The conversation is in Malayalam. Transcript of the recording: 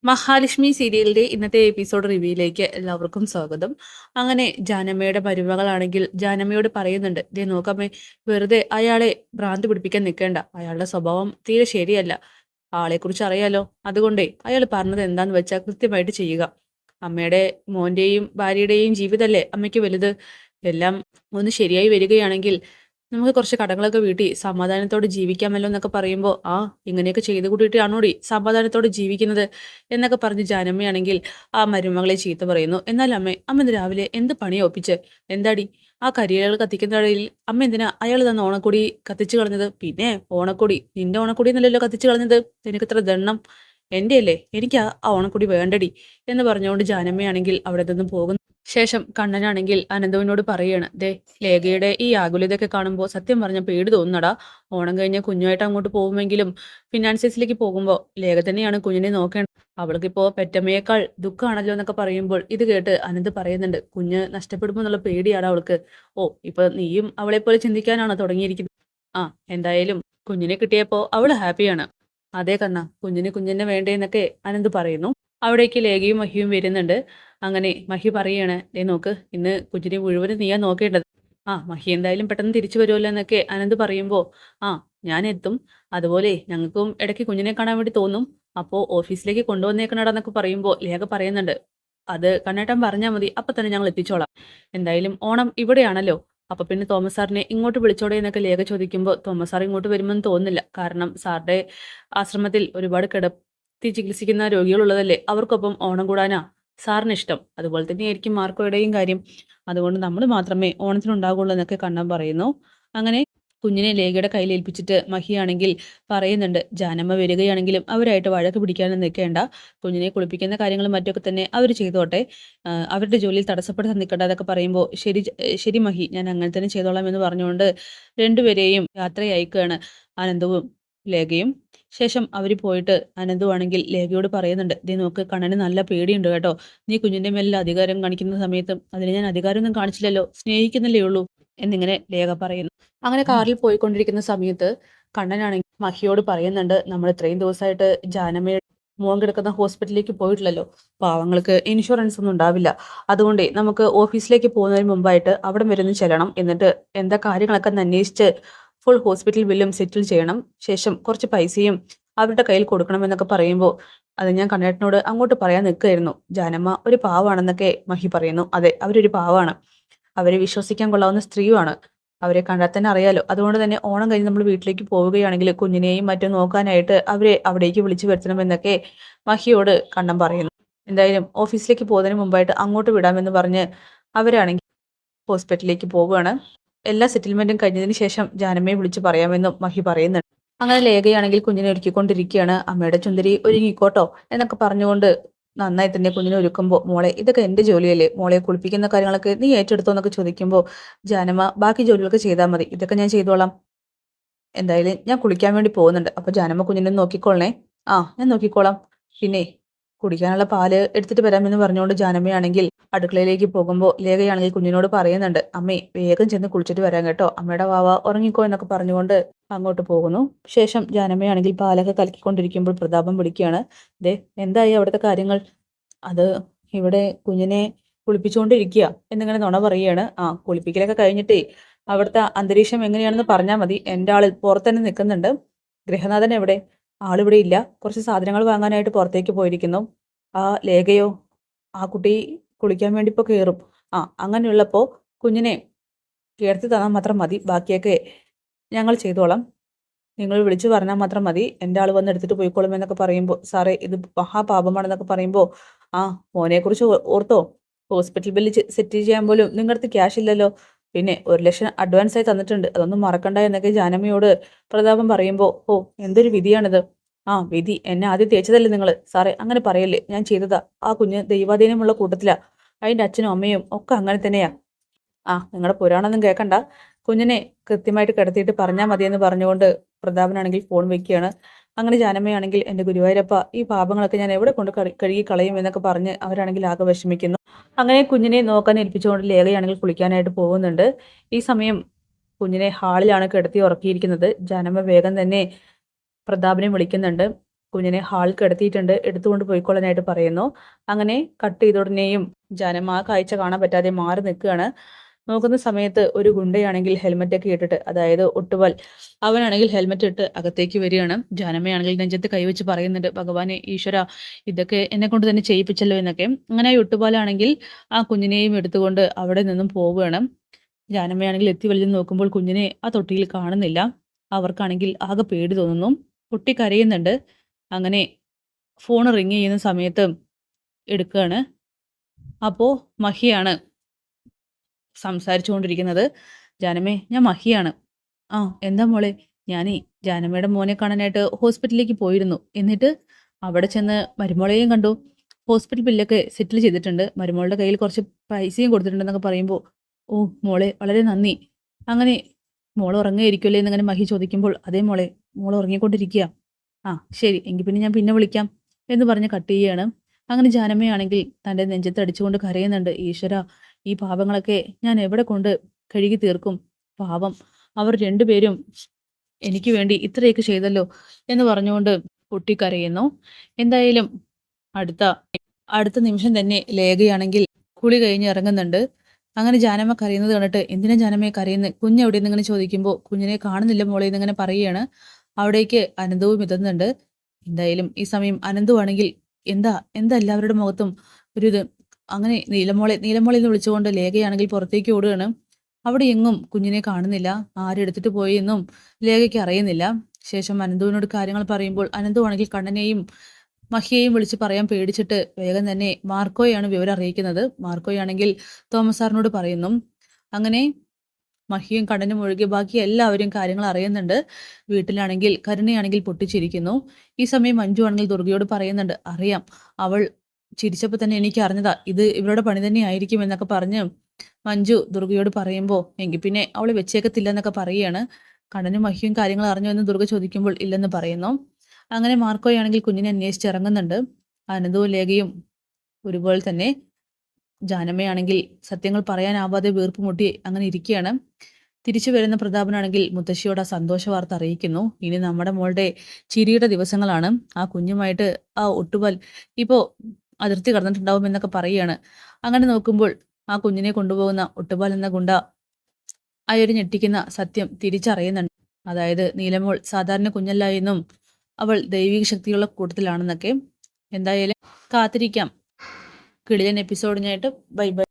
മഹാലക്ഷ്മി സീരിയലിന്റെ ഇന്നത്തെ എപ്പിസോഡ് റിവ്യൂയിലേക്ക് എല്ലാവർക്കും സ്വാഗതം. അങ്ങനെ ജാനമ്മയുടെ മരുമകളാണെങ്കിൽ ജാനമ്മയോട് പറയുന്നുണ്ട്, ദേ നോക്കമ്മേ, വെറുതെ അയാളെ ഭ്രാന്ത് പിടിപ്പിക്കാൻ നിൽക്കേണ്ട. അയാളുടെ സ്വഭാവം തീരെ ശരിയല്ല. ആളെക്കുറിച്ച് അറിയാലോ. അതുകൊണ്ടേ അയാൾ പറഞ്ഞത് എന്താന്ന് വെച്ചാൽ കൃത്യമായിട്ട് ചെയ്യുക. അമ്മയുടെ മോന്റെയും ഭാര്യയുടെയും ജീവിതമല്ലേ അമ്മയ്ക്ക് വലുത്. എല്ലാം ഒന്ന് ശരിയായി വരികയാണെങ്കിൽ നമുക്ക് കുറച്ച് കടങ്ങളൊക്കെ വീട്ടി സമാധാനത്തോടെ ജീവിക്കാമല്ലോ എന്നൊക്കെ പറയുമ്പോൾ, ഇങ്ങനെയൊക്കെ ചെയ്ത് കൂട്ടിയിട്ടാണോടി സമാധാനത്തോടെ ജീവിക്കുന്നത് എന്നൊക്കെ പറഞ്ഞ് ജാനമ്മയാണെങ്കിൽ ആ മരുമകളെ ചീത്ത പറയുന്നു. എന്നാൽ അമ്മ ഇന്ന് രാവിലെ എന്ത് പണിയാ ഒപ്പിച്ച്? എന്താടി ആ കരിയിലകൾ കത്തിക്കുന്ന ഇടയിൽ അമ്മ എന്തിനാ അയാൾ തന്ന ഓണക്കൊടി കത്തിച്ചു കളഞ്ഞത്? പിന്നെ ഓണക്കൊടി നിന്റെ ഓണക്കൊടി എന്നല്ലല്ലോ കത്തിച്ചു കളഞ്ഞത്. നിനക്ക് ഇത്ര ദണ്ണം എൻ്റെ അല്ലേ, എനിക്ക് ആ ഓണക്കൊടി വേണ്ടടി എന്ന് പറഞ്ഞുകൊണ്ട് ജാനമ്മയാണെങ്കിൽ അവിടെ നിന്നും പോകുന്നു. ശേഷം കണ്ണനാണെങ്കിൽ അനന്തുവിനോട് പറയാണ്, ദേ ലേഖയുടെ ഈ ആകുലതയൊക്കെ കാണുമ്പോൾ സത്യം പറഞ്ഞ പേടി തോന്നുന്നടാ. ഓണം കഴിഞ്ഞ് കുഞ്ഞുമായിട്ട് അങ്ങോട്ട് പോകുമെങ്കിലും ഫിനാൻസിയസിലേക്ക് പോകുമ്പോൾ ലേഖ തന്നെയാണ് കുഞ്ഞിനെ നോക്കേണ്ടത്. അവൾക്കിപ്പോ പെറ്റമ്മയേക്കാൾ ദുഃഖമാണല്ലോ എന്നൊക്കെ പറയുമ്പോൾ ഇത് കേട്ട് അനന്ത് പറയുന്നുണ്ട്, കുഞ്ഞ് നഷ്ടപ്പെടുമോ എന്നുള്ള പേടിയാണ് അവൾക്ക്. ഓ, ഇപ്പൊ നീയും അവളെ പോലെ ചിന്തിക്കാനാണോ തുടങ്ങിയിരിക്കുന്നത്? ആ, എന്തായാലും കുഞ്ഞിനെ കിട്ടിയപ്പോ അവള് ഹാപ്പിയാണ്. അതേ കണ്ണ, കുഞ്ഞിനെ വേണ്ടേന്നൊക്കെ അനന്ത് പറയുന്നു. അവിടേക്ക് ലേഖയും മഹിയും വരുന്നുണ്ട്. അങ്ങനെ മഹി പറയാണ്, ദേ നോക്ക്, ഇന്ന് കുഞ്ഞിനെ മുഴുവനും നീയാ നോക്കേണ്ടത്. മഹി എന്തായാലും പെട്ടെന്ന് തിരിച്ചു വരുമല്ലോ എന്നൊക്കെ അനന്ത് പറയുമ്പോൾ, ആ ഞാൻ എത്തും. അതുപോലെ ഞങ്ങൾക്കും ഇടയ്ക്ക് കുഞ്ഞിനെ കാണാൻ വേണ്ടി തോന്നും. അപ്പോൾ ഓഫീസിലേക്ക് കൊണ്ടുവന്നേക്കണടാന്നൊക്കെ പറയുമ്പോൾ ലേഖ പറയുന്നുണ്ട്, അത് കണ്ണേട്ടൻ പറഞ്ഞാൽ മതി, അപ്പൊ തന്നെ ഞങ്ങൾ എത്തിച്ചോളാം. എന്തായാലും ഓണം ഇവിടെയാണല്ലോ, അപ്പൊ പിന്നെ തോമസ് സാറിനെ ഇങ്ങോട്ട് വിളിച്ചോടെ എന്നൊക്കെ ലേഖ ചോദിക്കുമ്പോൾ, തോമസ് സാർ ഇങ്ങോട്ട് വരുമെന്ന് തോന്നുന്നില്ല. കാരണം സാറിന്റെ ആശ്രമത്തിൽ ഒരുപാട് കിടത്തി ചികിത്സിക്കുന്ന രോഗികളുള്ളതല്ലേ, അവർക്കൊപ്പം ഓണം കൂടാനാ സാറിന് ഇഷ്ടം. അതുപോലെ തന്നെയായിരിക്കും മാർക്കോയുടെയും കാര്യം. അതുകൊണ്ട് നമ്മൾ മാത്രമേ ഓണത്തിനുണ്ടാകുള്ളൂ എന്നൊക്കെ കണ്ണൻ പറയുന്നു. അങ്ങനെ കുഞ്ഞിനെ ലേഖയുടെ കയ്യിൽ ഏൽപ്പിച്ചിട്ട് മഹിയാണെങ്കിൽ പറയുന്നുണ്ട്, ജാനമ്മ വരികയാണെങ്കിലും അവരായിട്ട് വഴക്ക് പിടിക്കാനും നിൽക്കേണ്ട. കുഞ്ഞിനെ കുളിപ്പിക്കുന്ന കാര്യങ്ങളും മറ്റൊക്കെ തന്നെ അവർ ചെയ്തോട്ടെ. അവരുടെ ജോലിയിൽ തടസ്സപ്പെടുത്താൻ നിൽക്കണ്ട എന്നൊക്കെ പറയുമ്പോൾ, ശരി ശരി മഹി, ഞാൻ അങ്ങനെ തന്നെ ചെയ്തോളാം എന്ന് പറഞ്ഞുകൊണ്ട് രണ്ടുപേരെയും യാത്രയയക്കുകയാണ് അനന്തവും ലേഖയും. ശേഷം അവർ പോയിട്ട് അനന്തുവാണെങ്കിൽ ലേഖയോട് പറയുന്നുണ്ട്, ദേ നോക്ക്, കണ്ണന് നല്ല പേടിയുണ്ട് കേട്ടോ. നീ കുഞ്ഞിന്റെ മേലിൽ അധികാരം കാണിക്കുന്ന സമയത്തും അതിന് ഞാൻ അധികാരമൊന്നും കാണിച്ചില്ലല്ലോ, സ്നേഹിക്കുന്നില്ലേ ഉള്ളൂ എന്നിങ്ങനെ ലേഖ പറയുന്നു. അങ്ങനെ കാറിൽ പോയിക്കൊണ്ടിരിക്കുന്ന സമയത്ത് കണ്ണനാണെങ്കിൽ മഹിയോട് പറയുന്നുണ്ട്, നമ്മൾ ഇത്രയും ദിവസമായിട്ട് ജാനമ്മയുടെ മോൻ കിടക്കുന്ന ഹോസ്പിറ്റലിലേക്ക് പോയിട്ടില്ലല്ലോ. പാവങ്ങൾക്ക് ഇൻഷുറൻസ് ഒന്നും ഉണ്ടാവില്ല. അതുകൊണ്ടേ നമുക്ക് ഓഫീസിലേക്ക് പോകുന്നതിന് മുമ്പായിട്ട് അവിടെ വരുന്ന ചെല്ലണം. എന്നിട്ട് എന്താ കാര്യങ്ങളൊക്കെ ഒന്ന് അന്വേഷിച്ച് ഫുൾ ഹോസ്പിറ്റൽ ബില്ലും സെറ്റിൽ ചെയ്യണം. ശേഷം കുറച്ച് പൈസയും അവരുടെ കയ്യിൽ കൊടുക്കണം എന്നൊക്കെ പറയുമ്പോൾ, അത് ഞാൻ കണ്ണേട്ടനോട് അങ്ങോട്ട് പറയാൻ നിൽക്കുകയായിരുന്നു. ജാനമ്മ ഒരു പാവാണെന്നൊക്കെ മഹി പറയുന്നു. അതെ, അവരൊരു പാവാണ്. അവരെ വിശ്വസിക്കാൻ കൊള്ളാവുന്ന സ്ത്രീയുമാണ്. അവരെ കണ്ടാൽ തന്നെ അറിയാലോ. അതുകൊണ്ട് തന്നെ ഓണം കഴിഞ്ഞ് നമ്മൾ വീട്ടിലേക്ക് പോവുകയാണെങ്കിൽ കുഞ്ഞിനെയും മറ്റും നോക്കാനായിട്ട് അവരെ അവിടേക്ക് വിളിച്ചു വരുത്തണമെന്നൊക്കെ മഹിയോട് കണ്ണൻ പറയുന്നു. എന്തായാലും ഓഫീസിലേക്ക് പോകുന്നതിന് മുമ്പായിട്ട് അങ്ങോട്ട് വിടാമെന്ന് പറഞ്ഞ് അവരാണെങ്കിൽ ഹോസ്പിറ്റലിലേക്ക് പോവുകയാണ്. എല്ലാ സെറ്റിൽമെന്റും കഴിഞ്ഞതിന് ശേഷം ജാനമ്മയെ വിളിച്ച് പറയാമെന്നും മഹി പറയുന്നുണ്ട്. അങ്ങനെ ലേഖയാണെങ്കിൽ കുഞ്ഞിനെ ഒരുക്കിക്കൊണ്ടിരിക്കുകയാണ്. അമ്മയുടെ ചുന്ദരി ഒരുങ്ങിക്കോട്ടോ എന്നൊക്കെ പറഞ്ഞുകൊണ്ട് നന്നായി തന്നെ കുഞ്ഞിനെ ഒരുക്കുമ്പോൾ, മോളെ ഇതൊക്കെ എൻ്റെ ജോലിയല്ലേ, മോളെ കുളിപ്പിക്കുന്ന കാര്യങ്ങളൊക്കെ നീ ഏറ്റെടുത്തോ എന്നൊക്കെ ചോദിക്കുമ്പോൾ, ജാനമ്മ ബാക്കി ജോലികളൊക്കെ ചെയ്താൽ മതി, ഇതൊക്കെ ഞാൻ ചെയ്തോളാം. എന്തായാലും ഞാൻ കുളിക്കാൻ വേണ്ടി പോകുന്നുണ്ട്. അപ്പൊ ജാനമ്മ കുഞ്ഞിനെ നോക്കിക്കോളണേ. ഞാൻ നോക്കിക്കോളാം. പിന്നെ കുടിക്കാനുള്ള പാല് എടുത്തിട്ട് വരാമെന്ന് പറഞ്ഞുകൊണ്ട് ജാനമ്മയാണെങ്കിൽ അടുക്കളയിലേക്ക് പോകുമ്പോൾ ലേഖയാണെങ്കിൽ കുഞ്ഞിനോട് പറയുന്നുണ്ട്, അമ്മേ വേഗം ചെന്ന് കുളിച്ചിട്ട് വരാൻ കേട്ടോ, അമ്മയുടെ വാവ ഉറങ്ങിക്കോ എന്നൊക്കെ പറഞ്ഞുകൊണ്ട് അങ്ങോട്ട് പോകുന്നു. ശേഷം ജാനമ്മയാണെങ്കിൽ പാലൊക്കെ കലക്കിക്കൊണ്ടിരിക്കുമ്പോൾ പ്രതാപം വിളിക്കുകയാണ്, ദേ എന്തായി അവിടുത്തെ കാര്യങ്ങൾ? അത് ഇവിടെ കുഞ്ഞിനെ കുളിപ്പിച്ചുകൊണ്ടിരിക്കുക എന്നിങ്ങനെ നുണ പറയുകയാണ്. കുളിപ്പിക്കലൊക്കെ കഴിഞ്ഞിട്ടേ അവിടുത്തെ അന്തരീക്ഷം എങ്ങനെയാണെന്ന് പറഞ്ഞാൽ മതി. എൻ്റെ ആള് പുറത്തന്നെ നിൽക്കുന്നുണ്ട്. ഗൃഹനാഥൻ എവിടെ? ആളിവിടെ ഇല്ല. കുറച്ച് സാധനങ്ങൾ വാങ്ങാനായിട്ട് പുറത്തേക്ക് പോയിരിക്കുന്നു. ലേഖയോ? ആ കുട്ടി കുളിക്കാൻ വേണ്ടി ഇപ്പോൾ കയറും. അങ്ങനെയുള്ളപ്പോൾ കുഞ്ഞിനെ കിടത്തി തന്നാൽ മാത്രം മതി, ബാക്കിയൊക്കെ ഞങ്ങൾ ചെയ്തോളാം. നിങ്ങൾ വിളിച്ചു പറഞ്ഞാൽ മാത്രം മതി, എൻ്റെ ആൾ വന്ന് എടുത്തിട്ട് പോയിക്കോളും എന്നൊക്കെ പറയുമ്പോൾ, സാറേ ഇത് മഹാപാപമാണെന്നൊക്കെ പറയുമ്പോൾ, മോനെക്കുറിച്ച് ഓർത്തോ? ഹോസ്പിറ്റൽ ബില്ല് സെറ്റ് ചെയ്യാൻ പോലും നിങ്ങളുടെ ക്യാഷ് ഇല്ലല്ലോ. പിന്നെ 1 ലക്ഷം അഡ്വാൻസ് ആയി തന്നിട്ടുണ്ട്, അതൊന്നും മറക്കണ്ട എന്നൊക്കെ ജാനമ്മയോട് പ്രതാപം പറയുമ്പോൾ, എന്തൊരു വിധിയാണിത്. വിധി എന്നെ ആദ്യം തേച്ചതല്ലേ നിങ്ങൾ? സാറേ അങ്ങനെ പറയല്ലേ, ഞാൻ ചെയ്തതാ. ആ കുഞ്ഞ് ദൈവാധീനമുള്ള കൂട്ടത്തിലാ. അതിൻ്റെ അച്ഛനും അമ്മയും ഒക്കെ അങ്ങനെ തന്നെയാ. നിങ്ങളുടെ പുരാണമൊന്നും കേൾക്കണ്ട, കുഞ്ഞിനെ കൃത്യമായിട്ട് കിടത്തിയിട്ട് പറഞ്ഞാൽ മതിയെന്ന് പറഞ്ഞുകൊണ്ട് പ്രതാപനാണെങ്കിൽ ഫോൺ വെക്കുകയാണ്. അങ്ങനെ ജാനമ്മയാണെങ്കിൽ, എൻ്റെ ഗുരുവായൂരപ്പ, ഈ പാപങ്ങളൊക്കെ ഞാൻ എവിടെ കൊണ്ട് കഴുകി കളയും എന്നൊക്കെ പറഞ്ഞ് അവരാണെങ്കിൽ ആകെ വിഷമിക്കുന്നു. അങ്ങനെ കുഞ്ഞിനെ നോക്കാൻ ഏൽപ്പിച്ചുകൊണ്ട് ലേഖയാണെങ്കിൽ കുളിക്കാനായിട്ട് പോകുന്നുണ്ട്. ഈ സമയം കുഞ്ഞിനെ ഹാളിലാണ് കിടത്തി ഉറക്കിയിരിക്കുന്നത്. ജാനമ്മ വേഗം തന്നെ പ്രതാപനെ വിളിക്കുന്നുണ്ട്. കുഞ്ഞിനെ ഹാളിൽ കിടത്തിയിട്ടുണ്ട്, എടുത്തുകൊണ്ട് പോയിക്കൊള്ളാനായിട്ട് പറയുന്നു. അങ്ങനെ കട്ട് ചെയ്തോടനെയും ജാനമ്മ ആ കാഴ്ച കാണാൻ പറ്റാതെ മാറി നിൽക്കുകയാണ്. നോക്കുന്ന സമയത്ത് ഒരു ഗുണ്ടയാണെങ്കിൽ ഹെൽമെറ്റ് ഒക്കെ ഇട്ടിട്ട്, അതായത് ഒട്ടുപാൽ, അവനാണെങ്കിൽ ഹെൽമെറ്റ് ഇട്ട് അകത്തേക്ക് വരികയാണ്. ജാനമ്മയാണെങ്കിൽ നെഞ്ചത്ത് കൈവച്ച് പറയുന്നുണ്ട്, ഭഗവാനെ ഈശ്വര, ഇതൊക്കെ എന്നെ കൊണ്ട് തന്നെ ചെയ്യിപ്പിച്ചല്ലോ എന്നൊക്കെ. അങ്ങനെ ഒട്ടുപാലാണെങ്കിൽ ആ കുഞ്ഞിനെയും എടുത്തുകൊണ്ട് അവിടെ നിന്നും പോവുകയാണ്. ജാനമ്മയാണെങ്കിൽ എത്തി വലിഞ്ഞ് നോക്കുമ്പോൾ കുഞ്ഞിനെ ആ തൊട്ടിയിൽ കാണുന്നില്ല. അവർക്കാണെങ്കിൽ ആകെ പേടി തോന്നുന്നു. കുട്ടി കരയുന്നുണ്ട്. അങ്ങനെ ഫോൺ റിങ് ചെയ്യുന്ന സമയത്ത് എടുക്കുകയാണ്. അപ്പോൾ മഹിയാണ് സംസാരിച്ചുകൊണ്ടിരിക്കുന്നത്. ജാനമ്മേ, ഞാൻ മഹിയാണ്. ആ, എന്താ മോളെ? ഞാനേ ജാനമ്മയുടെ മോനെ കാണാനായിട്ട് ഹോസ്പിറ്റലിലേക്ക് പോയിരുന്നു. എന്നിട്ട് അവിടെ ചെന്ന് മരുമോളെയും കണ്ടു. ഹോസ്പിറ്റൽ ബില്ലൊക്കെ സെറ്റിൽ ചെയ്തിട്ടുണ്ട്. മരുമോളുടെ കയ്യിൽ കുറച്ച് പൈസയും കൊടുത്തിട്ടുണ്ടെന്നൊക്കെ പറയുമ്പോൾ, ഓ മോളെ, വളരെ നന്ദി. അങ്ങനെ മോൾ ഉറങ്ങുകയായിരിക്കുമല്ലേ എന്നിങ്ങനെ മഹി ചോദിക്കുമ്പോൾ, അതേ മോളെ, മോൾ ഉറങ്ങിക്കൊണ്ടിരിക്കുക. ആ ശരി, എങ്കിൽ പിന്നെ ഞാൻ പിന്നെ വിളിക്കാം എന്ന് പറഞ്ഞ് കട്ട് ചെയ്യുകയാണ്. അങ്ങനെ ജാനമ്മയാണെങ്കിൽ തൻ്റെ നെഞ്ചത്ത് അടിച്ചുകൊണ്ട് കരയുന്നുണ്ട്. ഈശ്വര, ഈ പാപങ്ങളൊക്കെ ഞാൻ എവിടെ കൊണ്ട് കഴുകി തീർക്കും? പാപം, അവർ രണ്ടുപേരും എനിക്ക് വേണ്ടി ഇത്രയൊക്കെ ചെയ്തല്ലോ എന്ന് പറഞ്ഞുകൊണ്ട് കുട്ടി കരയുന്നു. എന്തായാലും അടുത്ത അടുത്ത നിമിഷം തന്നെ ലേഖയാണെങ്കിൽ കുളി കഴിഞ്ഞ് ഇറങ്ങുന്നുണ്ട്. അങ്ങനെ ജാനമ്മ കരയുന്നത് കണ്ടിട്ട്, എന്തിനാ ജാനമ്മയെ കരയുന്നത്, കുഞ്ഞെവിടെ നിന്നിങ്ങനെ ചോദിക്കുമ്പോൾ, കുഞ്ഞിനെ കാണുന്നില്ല മോളെ എന്നിങ്ങനെ പറയുകയാണ്. അവിടേക്ക് അനന്തവും എത്തുന്നുണ്ട്. എന്തായാലും ഈ സമയം അനന്തു ആണെങ്കിൽ എന്താ എന്താ എല്ലാവരുടെ മുഖത്തും ഒരു ഇത്. അങ്ങനെ നീലമോളെ നീലമോളെ എന്ന് വിളിച്ചുകൊണ്ട് ലേഖയാണെങ്കിൽ പുറത്തേക്ക് ഓടുകയാണ്. അവിടെ എങ്ങും കുഞ്ഞിനെ കാണുന്നില്ല. ആരെടുത്തിട്ട് പോയി എന്നും ലേഖയ്ക്ക് അറിയുന്നില്ല. ശേഷം അനന്തുവിനോട് കാര്യങ്ങൾ പറയുമ്പോൾ അനന്തു ആണെങ്കിൽ കണ്ണനെയും മഹിയെയും വിളിച്ച് പറയാൻ പേടിച്ചിട്ട് വേഗം തന്നെ മാർക്കോയാണ് വിവരം അറിയിക്കുന്നത്. മാർക്കോയാണെങ്കിൽ തോമസ് സാറിനോട് പറയുന്നു. അങ്ങനെ മഹിയും കണ്ണനും ഒഴികെ ബാക്കി എല്ലാവരും കാര്യങ്ങൾ അറിയുന്നുണ്ട്. വീട്ടിലാണെങ്കിൽ കരുണയാണെങ്കിൽ പൊട്ടിച്ചിരിക്കുന്നു. ഈ സമയം മഞ്ജു ആണെങ്കിൽ ദുർഗയോട് പറയുന്നുണ്ട്, അറിയാം, അവൾ ചിരിച്ചപ്പോൾ തന്നെ എനിക്ക് അറിഞ്ഞതാ ഇത് ഇവരുടെ പണി തന്നെ ആയിരിക്കും എന്നൊക്കെ പറഞ്ഞ് മഞ്ജു ദുർഗയോട് പറയുമ്പോൾ, എങ്കിൽ പിന്നെ അവൾ വെച്ചേക്കത്തില്ല എന്നൊക്കെ പറയുകയാണ്. കണ്ണനും മഹിയും കാര്യങ്ങൾ അറിഞ്ഞു എന്ന് ദുർഗ ചോദിക്കുമ്പോൾ ഇല്ലെന്ന് പറയുന്നു. അങ്ങനെ മാർക്കോയാണെങ്കിൽ കുഞ്ഞിനെ അന്വേഷിച്ച് ഇറങ്ങുന്നുണ്ട്. അനന്തവും ലേഖയും ഒരുപോലെ തന്നെ. ജാനമ്മയാണെങ്കിൽ സത്യങ്ങൾ പറയാനാവാതെ വീർപ്പ് മുട്ടി അങ്ങനെ ഇരിക്കുകയാണ്. തിരിച്ചു വരുന്ന പ്രതാപനാണെങ്കിൽ മുത്തശ്ശിയോട് ആ സന്തോഷ വാർത്ത അറിയിക്കുന്നു. ഇനി നമ്മുടെ മോളുടെ ചിരിയുടെ ദിവസങ്ങളാണ്. ആ കുഞ്ഞുമായിട്ട് ആ ഒട്ടുപാൽ ഇപ്പോൾ അതിർത്തി കടന്നിട്ടുണ്ടാവും എന്നൊക്കെ പറയുകയാണ്. അങ്ങനെ നോക്കുമ്പോൾ ആ കുഞ്ഞിനെ കൊണ്ടുപോകുന്ന ഒട്ടുപാൽ എന്ന ഗുണ്ട അയൊരു ഞെട്ടിക്കുന്ന സത്യം തിരിച്ചറിയുന്നുണ്ട്. അതായത് നീലമോൾ സാധാരണ കുഞ്ഞല്ല എന്നും അവൾ ദൈവിക ശക്തിയുള്ള കൂട്ടത്തിലാണെന്നൊക്കെ. എന്തായാലും കാത്തിരിക്കാം കിടിലൻ എപ്പിസോഡിനായിട്ട്. Bye bye.